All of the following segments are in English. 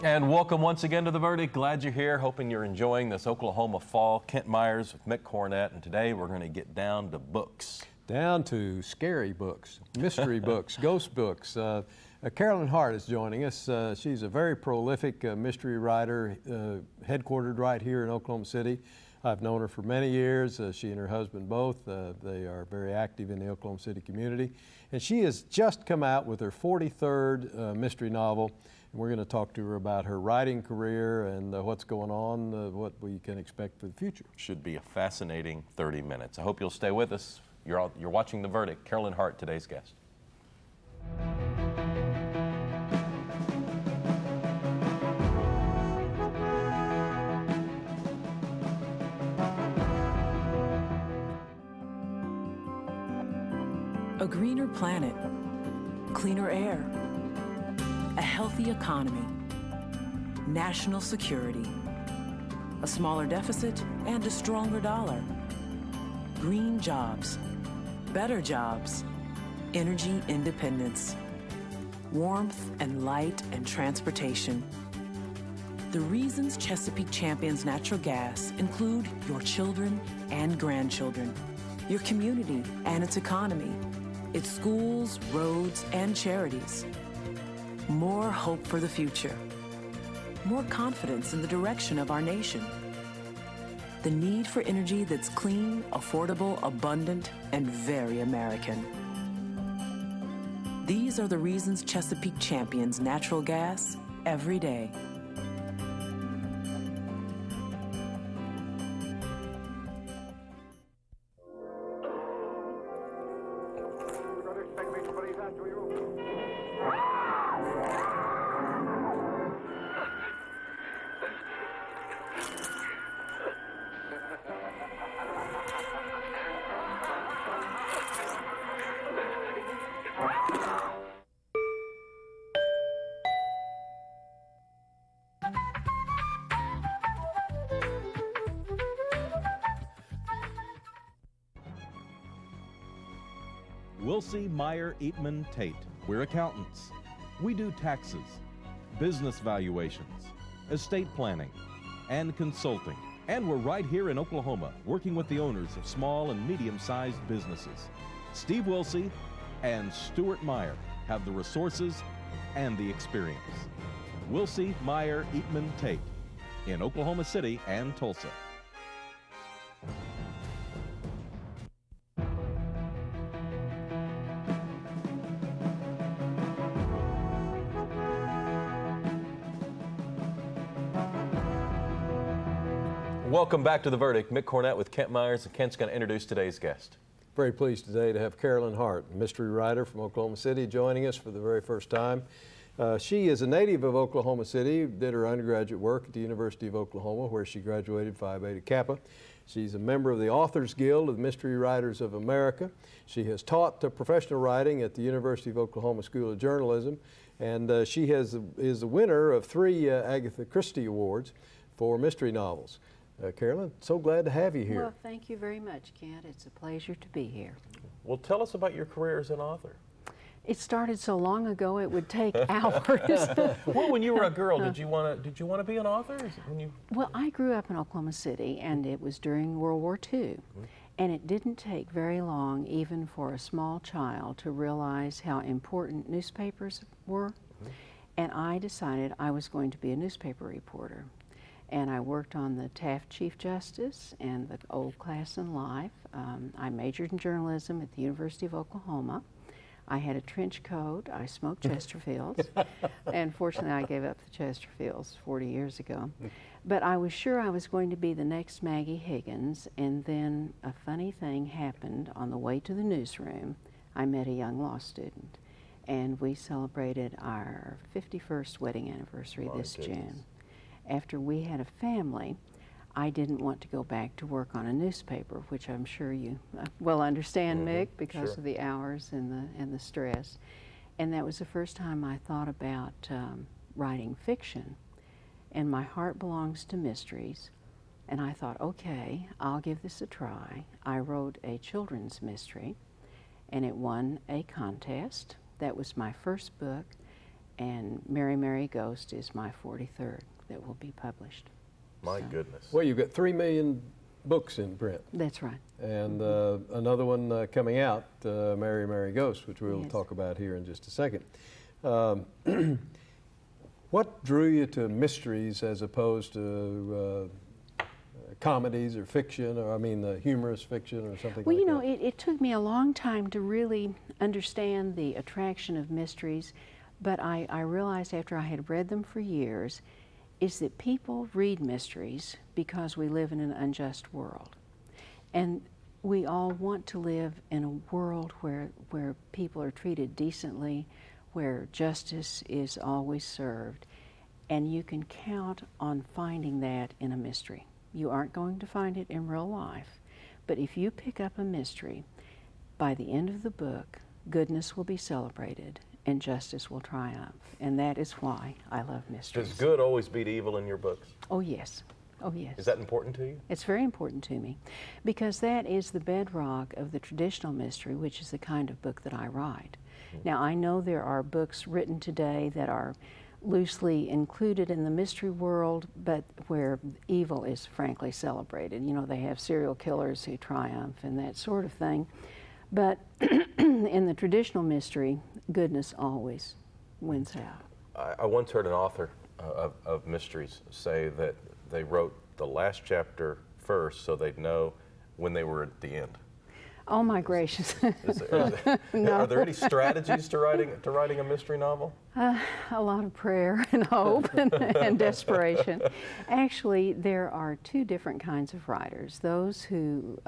And welcome once again to The Verdict. Glad you're here. Hoping you're enjoying this Oklahoma fall. Kent Myers with Mick Cornett, and today we're going to get down to books. Down to scary books, mystery books, ghost books. Carolyn Hart is joining us. She's a very prolific mystery writer, headquartered right here in Oklahoma City. I've known her for many years. She and her husband both. They are very active in the Oklahoma City community. And she has just come out with her 43rd mystery novel. And we're going to talk to her about her writing career and what's going on, what we can expect for the future. Should be a fascinating 30 minutes. I hope you'll stay with us. You're watching The Verdict. Carolyn Hart, today's guest. A greener planet, cleaner air, a healthy economy, national security, a smaller deficit and a stronger dollar, green jobs, better jobs, energy independence, warmth and light and transportation. The reasons Chesapeake champions natural gas include your children and grandchildren, your community and its economy, its schools, roads, and charities. More hope for the future. More confidence in the direction of our nation. The need for energy that's clean, affordable, abundant, and very American. These are the reasons Chesapeake champions natural gas every day. Wilsey, Meyer, Eatman, Tate. We're accountants. We do taxes, business valuations, estate planning, and consulting. And we're right here in Oklahoma, working with the owners of small and medium-sized businesses. Steve Wilsey and Stuart Meyer have the resources and the experience. Wilsey, Meyer, Eatman, Tate in Oklahoma City and Tulsa. Welcome back to The Verdict. Mick Cornett with Kent Myers, and Kent's going to introduce today's guest. Very pleased today to have Carolyn Hart, mystery writer from Oklahoma City, joining us for the very first time. She is a native of Oklahoma City, did her undergraduate work at the University of Oklahoma, where she graduated Phi Beta Kappa. She's a member of the Authors Guild of Mystery Writers of America. She has taught professional writing at the University of Oklahoma School of Journalism, and she is the winner of 3 Agatha Christie Awards for mystery novels. Carolyn, so glad to have you here. Well, thank you very much, Kent. It's a pleasure to be here. Well, tell us about your career as an author. It started so long ago it would take hours. Well, when you were a girl, did you want to be an author? Well, I grew up in Oklahoma City, and it was during World War II. And it didn't take very long, even for a small child, to realize how important newspapers were. And I decided I was going to be a newspaper reporter. And I worked on the Taft Chief Justice and the Old Class in Life. I majored in journalism at the University of Oklahoma. I had a trench coat. I smoked Chesterfields. And fortunately, I gave up the Chesterfields 40 years ago. But I was sure I was going to be the next Maggie Higgins. And then a funny thing happened on the way to the newsroom. I met a young law student. And we celebrated our 51st wedding anniversary this June. After we had a family, I didn't want to go back to work on a newspaper, which I'm sure you well understand, Mick, because of the hours and the stress. And that was the first time I thought about writing fiction. And my heart belongs to mysteries. And I thought, okay, I'll give this a try. I wrote a children's mystery, and it won a contest. That was my first book. and Mary, Mary Ghost is my 43rd that will be published. My So, goodness. Well, you've got 3 million books in print. That's right. And another one coming out, Mary, Mary Ghost, which we'll Yes. talk about here in just a second. What drew you to mysteries as opposed to comedies or fiction, or I mean humorous fiction or something Well, like you know, that? it took me a long time to really understand the attraction of mysteries, but I realized after I had read them for years is that people read mysteries because we live in an unjust world. And we all want to live in a world where people are treated decently, where justice is always served, and you can count on finding that in a mystery. You aren't going to find it in real life, but if you pick up a mystery, by the end of the book, goodness will be celebrated and justice will triumph, and that is why I love mysteries. Does good always beat evil in your books? Oh yes, oh yes. Is that important to you? It's very important to me because that is the bedrock of the traditional mystery, which is the kind of book that I write. Now, I know there are books written today that are loosely included in the mystery world, but where evil is frankly celebrated. You know, they have serial killers who triumph and that sort of thing. But in the traditional mystery, goodness always wins out. I once heard an author of mysteries say that they wrote the last chapter first so they'd know when they were at the end. Oh my gracious. Are there any strategies to writing a mystery novel? A lot of prayer and hope and desperation. Actually, there are two different kinds of writers. Those who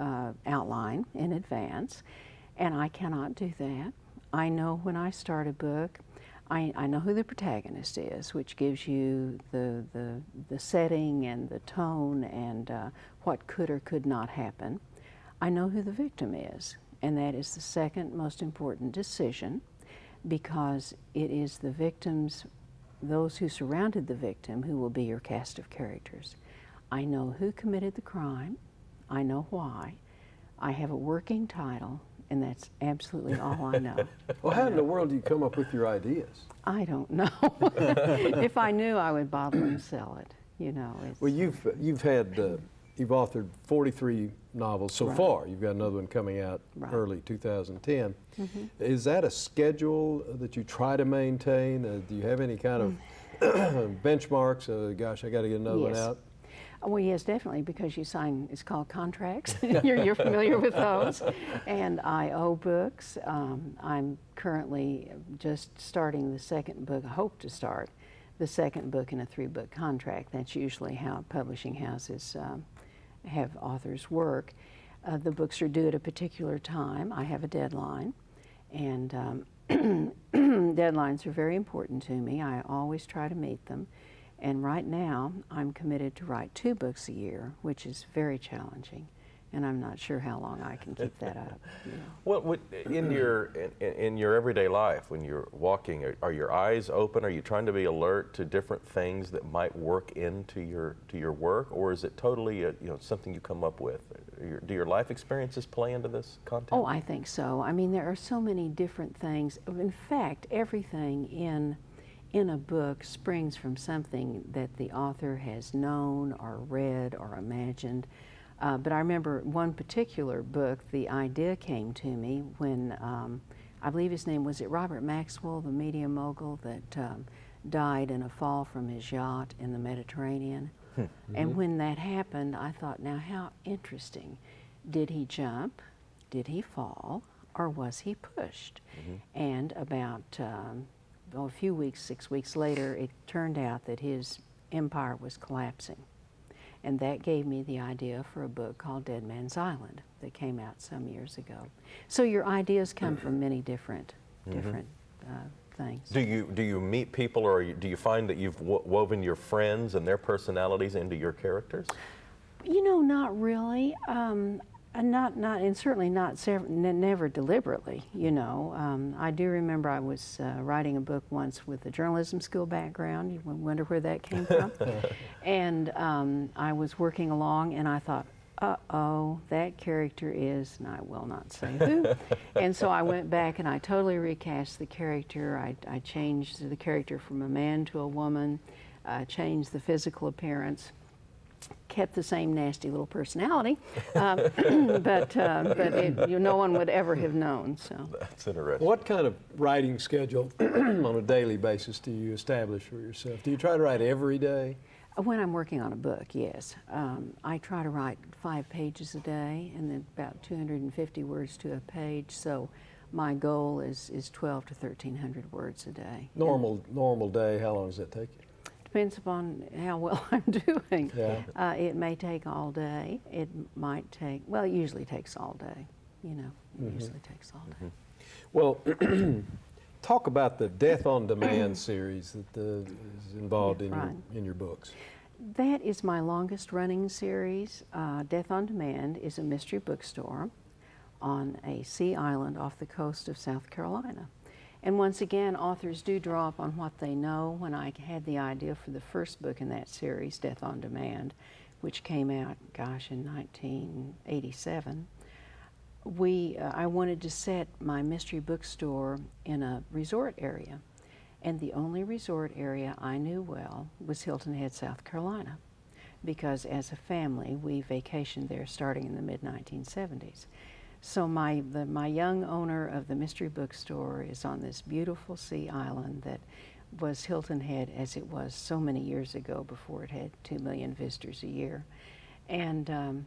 outline in advance, and I cannot do that. I know when I start a book, I know who the protagonist is, which gives you the setting and the tone and what could or could not happen. I know who the victim is, and that is the second most important decision, because it is the victims, those who surrounded the victim, who will be your cast of characters. I know who committed the crime, I know why, I have a working title, and that's absolutely all I know. Well, how in the world do you come up with your ideas? I don't know. If I knew, I would bottle and sell it, you know. Well, you've authored 43 novels so Right. far. You've got another one coming out Right. early 2010. Mhm. Is that a schedule that you try to maintain? Do you have any kind of benchmarks? Gosh, I got to get another one Yes. out. Well, yes, definitely, because you sign, it's called contracts. You're familiar with those. And I owe books. I'm currently just starting the second book. I hope to start the second book in a 3-book contract. That's usually how publishing houses have authors work. The books are due at a particular time. I have a deadline, and deadlines are very important to me. I always try to meet them. And right now, I'm committed to write 2 books a year, which is very challenging, and I'm not sure how long I can keep that up. You know. Well, in your everyday life, when you're walking, are your eyes open? Are you trying to be alert to different things that might work into your work, or is it totally something you come up with? Do your life experiences play into this content? Oh, I think so. I mean, there are so many different things. In fact, everything in a book springs from something that the author has known or read or imagined. But I remember one particular book, the idea came to me when, I believe his name, was it Robert Maxwell, the media mogul that died in a fall from his yacht in the Mediterranean. And when that happened, I thought, now how interesting. Did he jump? Did he fall? Or was he pushed? And about a few weeks, 6 weeks later, it turned out that his empire was collapsing. And that gave me the idea for a book called Dead Man's Island that came out some years ago. So your ideas come from many different things. Do you meet people, or do you find that you've woven your friends and their personalities into your characters? You know, not really. And certainly never deliberately, you know. I do remember I was writing a book once with a journalism school background. You wonder where that came from. And I was working along, and I thought, uh-oh, that character is, and I will not say who. And so I went back and I totally recast the character. I changed the character from a man to a woman, changed the physical appearance, kept the same nasty little personality, but no one would ever have known. So That's interesting. What kind of writing schedule on a daily basis do you establish for yourself? Do you try to write every day? when I'm working on a book, yes. I try to write 5 pages a day and then about 250 words to a page. So my goal is 12 to 1,300 words a day. Normal day, how long does that take you? Depends upon how well I'm doing. Yeah. It may take all day. It might take, well, it usually takes all day. You know, it usually takes all day. Well, talk about the Death on Demand series that is involved in your books. That is my longest running series. Death on Demand is a mystery bookstore on a sea island off the coast of South Carolina. And once again, authors do draw upon what they know. When I had the idea for the first book in that series, Death on Demand, which came out, gosh, in 1987, I wanted to set my mystery bookstore in a resort area. And the only resort area I knew well was Hilton Head, South Carolina, because as a family, we vacationed there starting in the mid-1970s. So my young owner of the mystery bookstore is on this beautiful sea island that was Hilton Head as it was so many years ago before it had 2 million visitors a year. And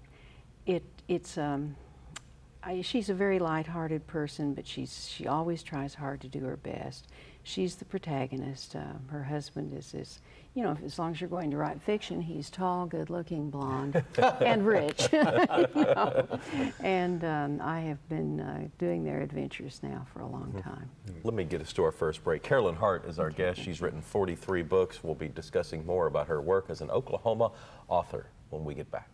she's a very light-hearted person, but she always tries hard to do her best. She's the protagonist. Her husband is this, you know, as long as you're going to write fiction, he's tall, good-looking, blonde, and rich. You know? And I have been doing their adventures now for a long time. Let me get us to our first break. Carolyn Hart is our guest. She's written 43 books. We'll be discussing more about her work as an Oklahoma author when we get back.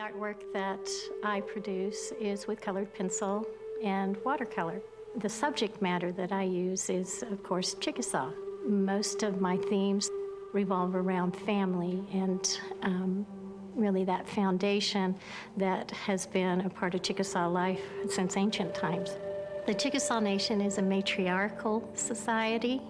Artwork that I produce is with colored pencil and watercolor. The subject matter that I use is, of course, Chickasaw. Most of my themes revolve around family and really that foundation that has been a part of Chickasaw life since ancient times. The Chickasaw Nation is a matriarchal society.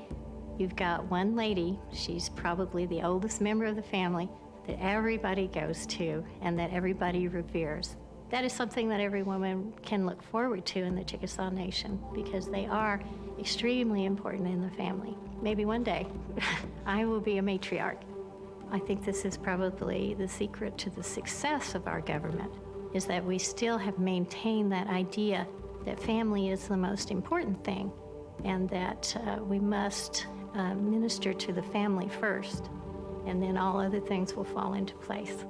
You've got one lady, she's probably the oldest member of the family, that everybody goes to and that everybody reveres. That is something that every woman can look forward to in the Chickasaw Nation because they are extremely important in the family. Maybe one day I will be a matriarch. I think this is probably the secret to the success of our government, is that we still have maintained that idea that family is the most important thing and that we must minister to the family first, and then all other things will fall into place.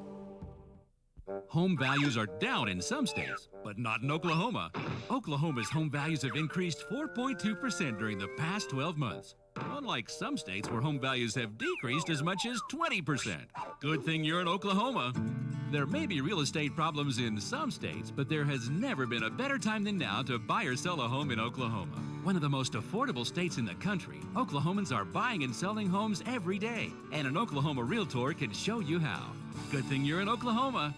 Home values are down in some states, but not in Oklahoma. Oklahoma's home values have increased 4.2% during the past 12 months. Unlike some states where home values have decreased as much as 20%. Good thing you're in Oklahoma. There may be real estate problems in some states, but there has never been a better time than now to buy or sell a home in Oklahoma. One of the most affordable states in the country, Oklahomans are buying and selling homes every day, and an Oklahoma Realtor can show you how. Good thing you're in Oklahoma.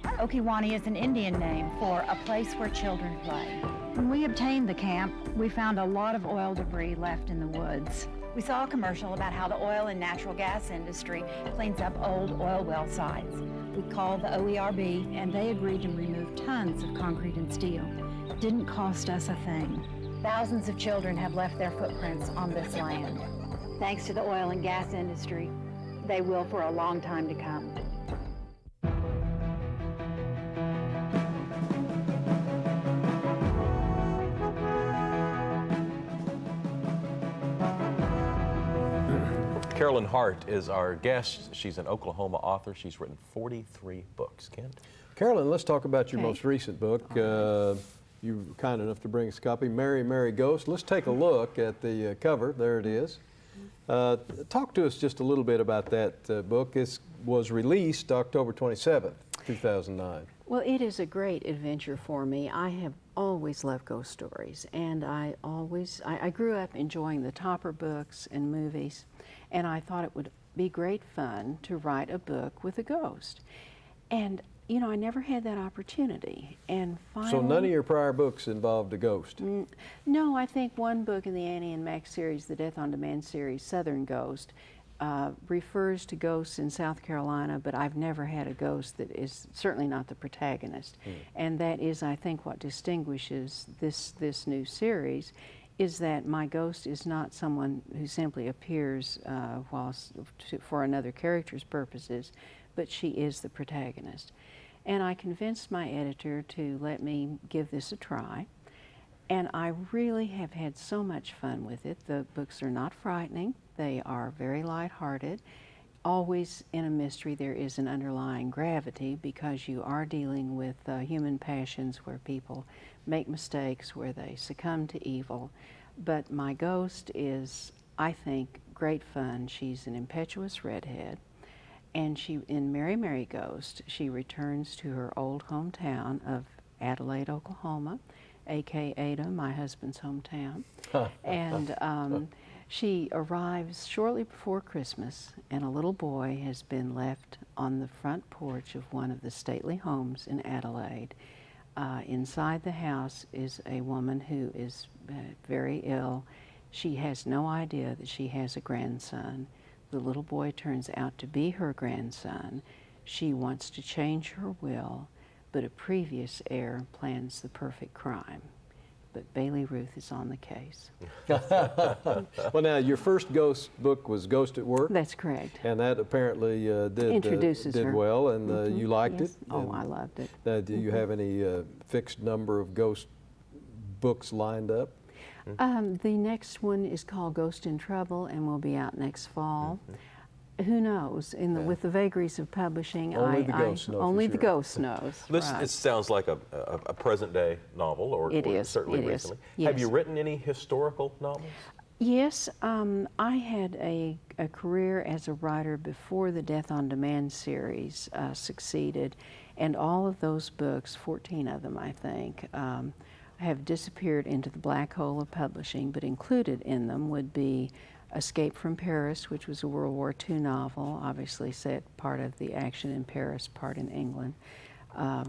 Okiwani is an Indian name for a place where children play. When we obtained the camp, we found a lot of oil debris left in the woods. We saw a commercial about how the oil and natural gas industry cleans up old oil well sites. We called the OERB, and they agreed to remove tons of concrete and steel. It didn't cost us a thing. Thousands of children have left their footprints on this land. Thanks to the oil and gas industry, they will for a long time to come. Carolyn Hart is our guest. She's an Oklahoma author. She's written 43 books. Kent? Carolyn, let's talk about your most recent book. You were kind enough to bring us a copy, Mary, Mary Ghost. Let's take a look at the cover. There it is. Talk to us just a little bit about that book. It was released October 27th, 2009. Well, it is a great adventure for me. I have always loved ghost stories, and I grew up enjoying the Topper books and movies, and I thought it would be great fun to write a book with a ghost. And you know, I never had that opportunity. And finally, so none of your prior books involved a ghost? No, I think one book in the Annie and Max series, the Death on Demand series, Southern Ghost, refers to ghosts in South Carolina, but I've never had a ghost that is certainly not the protagonist. And that is, I think, what distinguishes this new series, is that my ghost is not someone who simply appears for another character's purposes, but she is the protagonist. And I convinced my editor to let me give this a try. And I really have had so much fun with it. The books are not frightening. They are very lighthearted. Always in a mystery there is an underlying gravity, because you are dealing with human passions where people make mistakes, where they succumb to evil. But my ghost is, I think, great fun. She's an impetuous redhead. And in Mary Mary Ghost, she returns to her old hometown of Adelaide, Oklahoma, a.k.a. Ada, my husband's hometown. And she arrives shortly before Christmas, and a little boy has been left on the front porch of one of the stately homes in Adelaide. Inside the house is a woman who is very ill. She has no idea that she has a grandson. The little boy turns out to be her grandson. She wants to change her will, but a previous heir plans the perfect crime. But Bailey Ruth is on the case. Well, now, your first ghost book was Ghost at Work? That's correct. And that apparently Introduces did her. well, and you liked Yes. it? Oh, And I loved it. do you have any fixed number of ghost books lined up? The next one is called Ghost in Trouble and will be out next fall. Who knows? With the vagaries of publishing, Only the ghosts know for only the sure. ghost knows. This right. It sounds like a present-day novel, or certainly it is. recently. Yes. Have you written any historical novels? Yes, I had a career as a writer before the Death on Demand series succeeded, and all of those books, 14 of them I think, have disappeared into the black hole of publishing, but included in them would be Escape from Paris, which was a World War II novel, obviously set part of the action in Paris, part in England.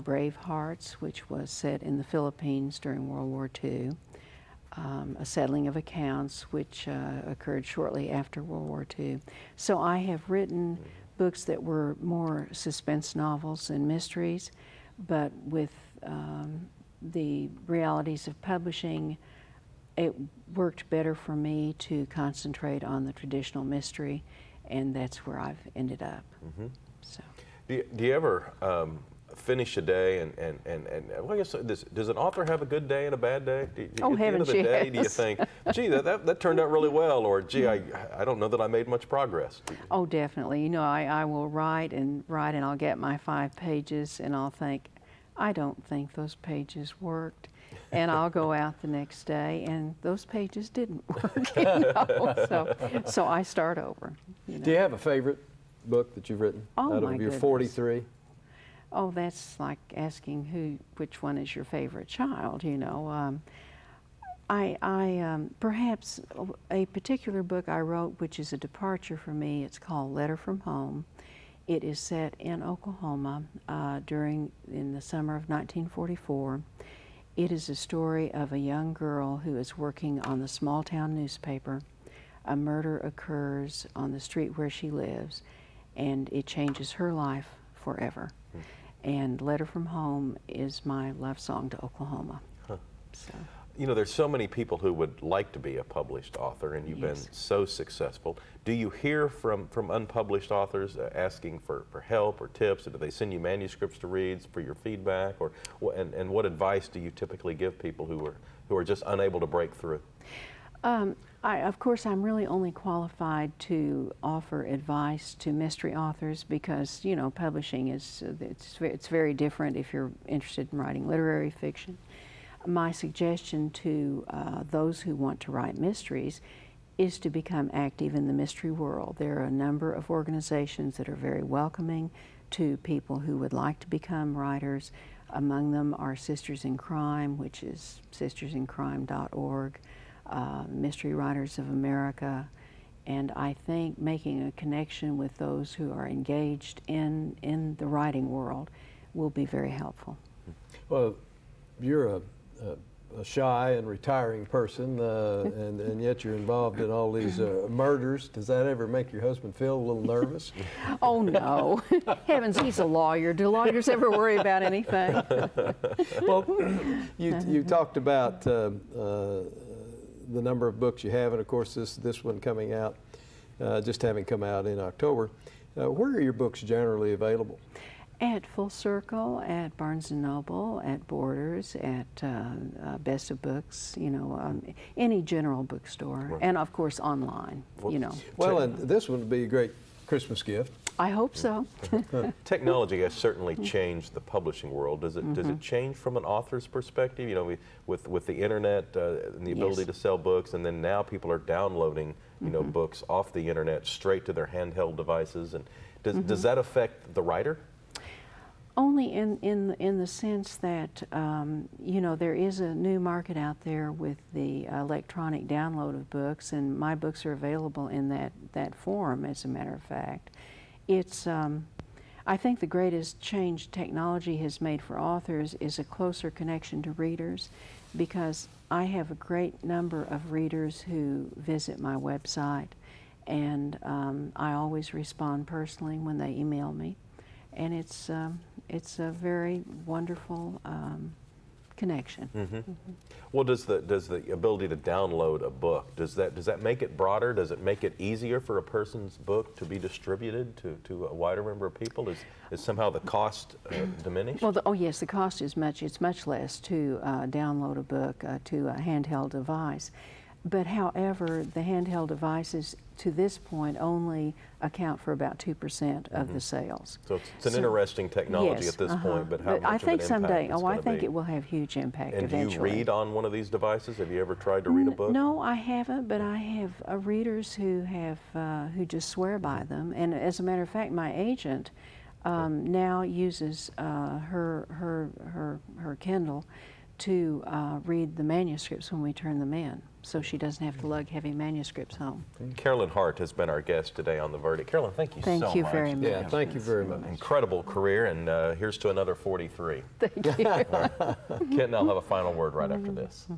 Brave Hearts, which was set in the Philippines during World War II. A Settling of Accounts, which occurred shortly after World War II. So I have written books that were more suspense novels and mysteries, but with the realities of publishing, it worked better for me to concentrate on the traditional mystery, and that's where I've ended up. So. Do you ever finish a day and well, I guess does an author have a good day and a bad day? Oh, at the end of the she day, do you has. think, gee, that turned out really well, or gee, I don't know that I made much progress? Oh, definitely. You know, I will write, and I'll get my 5 pages, and I'll think, I don't think those pages worked. And I'll go out the next day, and those pages didn't work. You know? So I start over. You know? Do you have a favorite book that you've written Oh, out my of your goodness. 43? Oh, that's like asking which one is your favorite child, you know. Perhaps a particular book I wrote, which is a departure for me, it's called Letter from Home. It is set in Oklahoma in the summer of 1944. It is a story of a young girl who is working on the small town newspaper. A murder occurs on the street where she lives, and it changes her life forever. And Letter from Home is my love song to Oklahoma. So. You know, there's so many people who would like to be a published author, and you've been so successful. Do you hear from unpublished authors asking for help or tips, or do they send you manuscripts to read for your feedback, and what advice do you typically give people who are just unable to break through? Of course, I'm really only qualified to offer advice to mystery authors because, you know, publishing it's very different if you're interested in writing literary fiction. My suggestion to those who want to write mysteries is to become active in the mystery world. There are a number of organizations that are very welcoming to people who would like to become writers. Among them are Sisters in Crime, which is sistersincrime.org, Mystery Writers of America, and I think making a connection with those who are engaged in the writing world will be very helpful. Well, you're a shy and retiring person, and yet you're involved in all these murders. Does that ever make your husband feel a little nervous? Oh, no. Heavens, he's a lawyer. Do lawyers ever worry about anything? Well, you talked about the number of books you have, and of course this one coming out, just having come out in October. Where are your books generally available? At Full Circle, at Barnes & Noble, at Borders, at Best of Books, you know, any general bookstore, Right. and of course online, you know. Well, and this one would be a great Christmas gift. I hope so. Technology has certainly changed the publishing world. Does it change from an author's perspective? You know, with the internet and the ability to sell books, and then now people are downloading, you know, books off the internet straight to their handheld devices. And does that affect the writer? Only in the sense that, you know, there is a new market out there with the electronic download of books, and my books are available in that form, as a matter of fact. It's, I think the greatest change technology has made for authors is a closer connection to readers, because I have a great number of readers who visit my website, and I always respond personally when they email me. And it's a very wonderful connection. Well, does the ability to download a book, does that make it broader? Does it make it easier for a person's book to be distributed to a wider number of people? Is somehow the cost diminished? Well, oh yes, the cost is much less to download a book to a handheld device. But however, the handheld devices to this point only account for about 2% of the sales. So it's an interesting technology at this point, but how much I of think an someday, impact it's going to I think be? it will have huge impact And eventually. do you read on one of these devices? Have you ever tried to read a book? No, I haven't, but I have readers who have who just swear by them. And as a matter of fact, my agent now uses her Kindle to read the manuscripts when we turn them in, so she doesn't have to lug heavy manuscripts home. Carolyn Hart has been our guest today on The Verdict. Carolyn, thank you so much. Thank you very much. Yeah, thank you very much. Incredible career, and here's to another 43. Thank you. Kent and I'll have a final word right after this.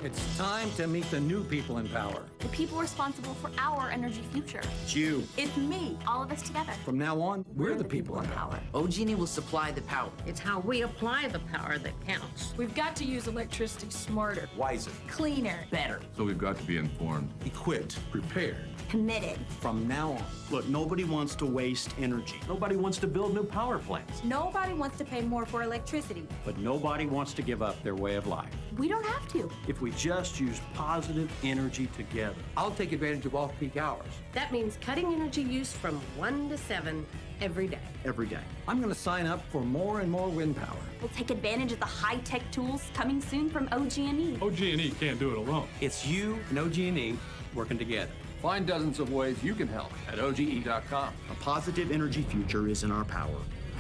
It's time to meet the new people in power. The people responsible for our energy future. It's you. It's me. All of us together. From now on, we're the people in power. OG&E will supply the power. It's how we apply the power that counts. We've got to use electricity smarter, Wiser. cleaner, Better. So we've got to be informed, Equipped. prepared. Committed. From now on. Look, nobody wants to waste energy. Nobody wants to build new power plants. Nobody wants to pay more for electricity. But nobody wants to give up their way of life. We don't have to. If we just use positive energy together. I'll take advantage of off-peak hours. That means cutting energy use from 1 to 7 every day. Every day. I'm going to sign up for more and more wind power. We'll take advantage of the high-tech tools coming soon from OG&E. OG&E can't do it alone. It's you and OG&E working together. Find dozens of ways you can help at OGE.com. A positive energy future is in our power.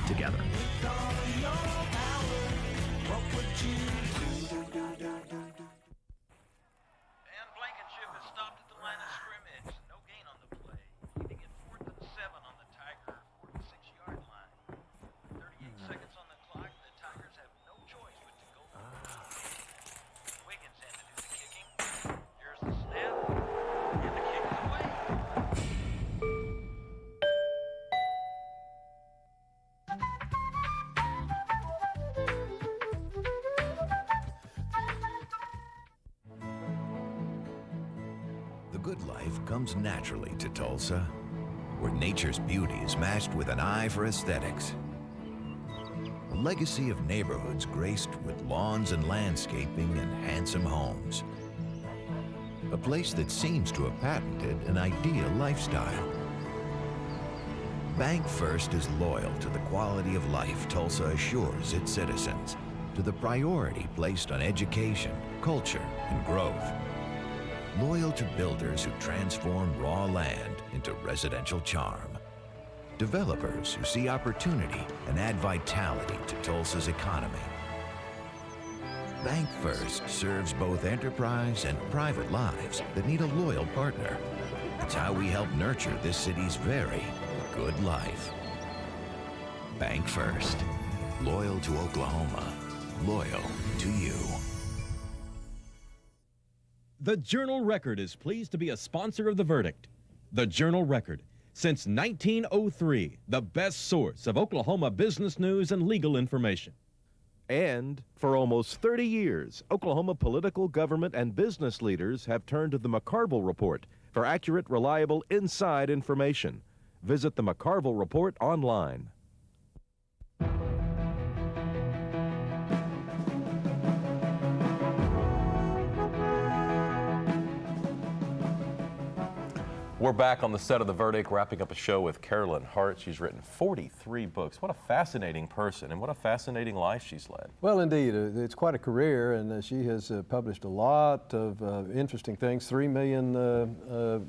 Together. Blankenship has stopped at the line of scrimmage. No gain on the play. Leading at 4th and 7 on the Tiger 46-yard line. 38 seconds on the clock. The Tigers have no choice but to go for it. Wiggins had to do the kicking. Here's the snap. And the kick is away. The good life comes naturally to Tulsa, where nature's beauty is matched with an eye for aesthetics. A legacy of neighborhoods graced with lawns and landscaping and handsome homes. A place that seems to have patented an ideal lifestyle. Bank First is loyal to the quality of life Tulsa assures its citizens to the priority placed on education, culture, and growth. Loyal to builders who transform raw land into residential charm. Developers who see opportunity and add vitality to Tulsa's economy. Bank First serves both enterprise and private lives that need a loyal partner. It's how we help nurture this city's very good life. Bank First. Loyal to Oklahoma. Loyal to you. The Journal-Record is pleased to be a sponsor of The Verdict. The Journal-Record, since 1903, the best source of Oklahoma business news and legal information. And for almost 30 years, Oklahoma political, government, and business leaders have turned to the McCarville Report for accurate, reliable, inside information. Visit the McCarville Report online. We're back on the set of The Verdict, wrapping up a show with Carolyn Hart. She's written 43 books. What a fascinating person, and what a fascinating life she's led. Well, indeed. It's quite a career, and she has published a lot of interesting things. 3 million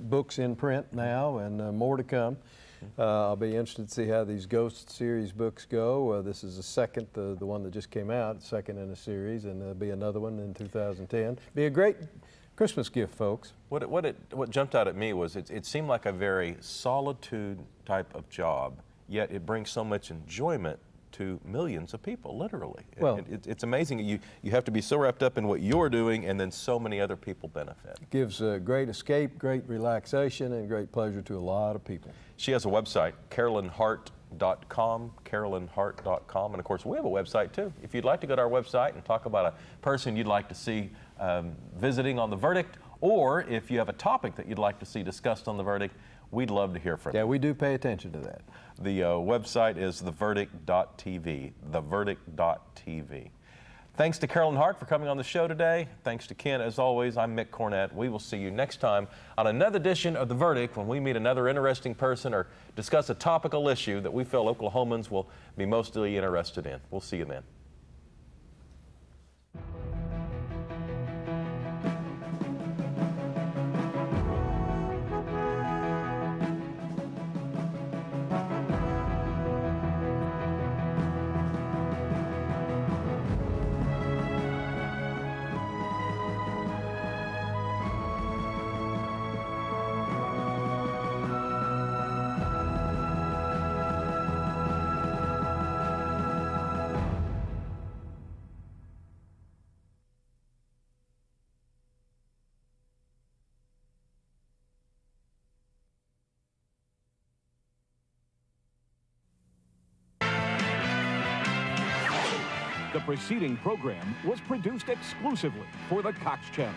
books in print now, and more to come. I'll be interested to see how these Ghost series books go. This is the second, the one that just came out, second in a series, and there'll be another one in 2010. Be a great Christmas gift, folks. What jumped out at me was it seemed like a very solitude type of job, yet it brings so much enjoyment to millions of people, literally. Well, it's amazing. You have to be so wrapped up in what you're doing, and then so many other people benefit. It gives great escape, great relaxation, and great pleasure to a lot of people. She has a website, carolynhart.com, carolynhart.com, and of course we have a website too. If you'd like to go to our website and talk about a person you'd like to see visiting on The Verdict, or if you have a topic that you'd like to see discussed on The Verdict, we'd love to hear from you. Yeah, we do pay attention to that. The website is theverdict.tv, theverdict.tv. Thanks to Carolyn Hart for coming on the show today. Thanks to Ken. As always, I'm Mick Cornett. We will see you next time on another edition of The Verdict when we meet another interesting person or discuss a topical issue that we feel Oklahomans will be mostly interested in. We'll see you then. The preceding program was produced exclusively for the Cox Channel.